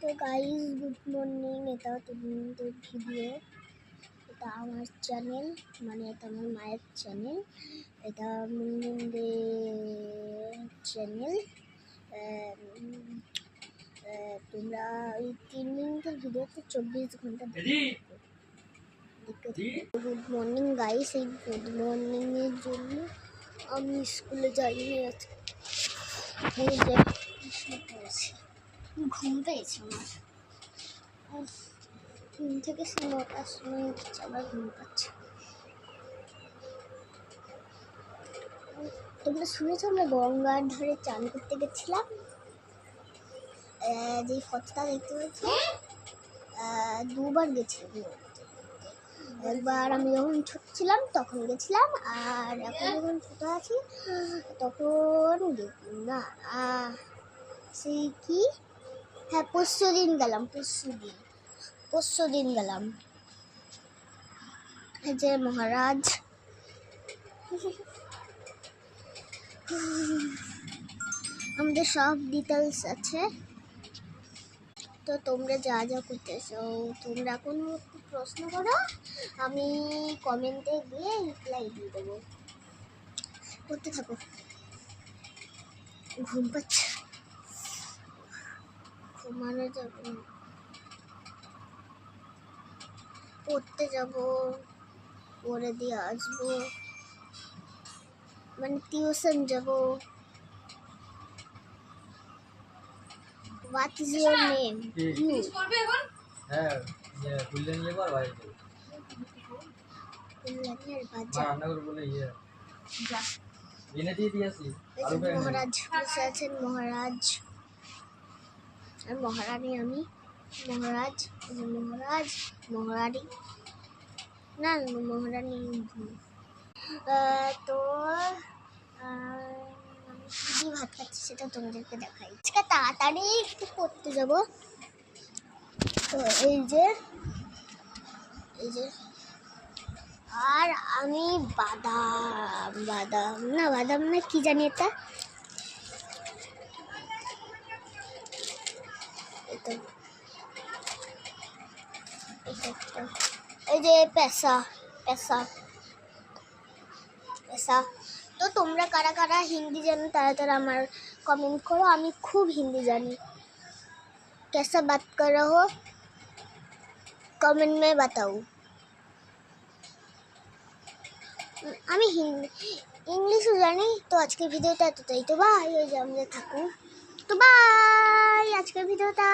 তো guys good morning. এটা তোমাদের ভিডিও, এটা আমার চ্যানেল, মানে এটা আমার মায়ের চ্যানেল, এটা মুন্নিদের চ্যানেল। তোমরা এই 3 মিনিটের ভিডিওতে 24 ঘন্টা গুড মর্নিং গাইস। এই গুড মর্নিংয়ের জন্য আমি স্কুলে যাইনি আজকে। ঘুম পেয়েছে আমার, ঘুম থেকে 9টার সময় উঠেছে, আবার ঘুম পাচ্ছে। তোমরা শুনেছো আমরা গঙ্গার ধারে চান করতে গেছিলাম, যে ফটোটা দেখতে পাচ্ছ, দুবার গেছিলাম। একবার আমি যখন ছোট ছিলাম তখন গেছিলাম, আর এখন যখন ছোট আছি তখন না, সেই কি, হ্যাঁ পরশু দিন গেলাম। এই যে মহারাজ, আমাদের সব ডিটেলস আছে। তো তোমরা যা যা করতেছো, তোমরা কোনো প্রশ্ন করো, আমি কমেন্টে গিয়ে রিপ্লাই দিয়ে দেবো। করতে থাকো। ঘুম পাচ্ছে, ঘুমানো যাবে না, পড়তে যাবো, পড়ে দিয়ে আসবো, মানে টিউশন যাবো। What is your name? You. হ্যাঁ, বুললেন এবার বাইরে কুল্লানের বাজার। রান্না করে বলে এনে দিয়ে দিয়েছি। মহারাজ বসে আছেন, মহারাজ আর মহারানী। আমি মহারাজ, মহারানী না, মহারানী। তো আমি কি ভাত খাচ্ছি সেটা তোমাদেরকে দেখাই। আজকে তাড়াতাড়ি একটু পড়তে যাবো। তো এই যে আর আমি বাদাম না কি জানি, এটা এই যে পেশা। তো তোমরা কারা কারা হিন্দি জানো তারা আমার কমেন্ট করো। আমি খুব হিন্দি জানি। कैसा बात कर रहे हो कमेंट में बताओ। আমি ইংলিশও জানি। তো আজকের ভিডিওটা এতটাই। তো বাই, এই যে আমরা থাকুন। তো বাই আজকের ভিডিওটা।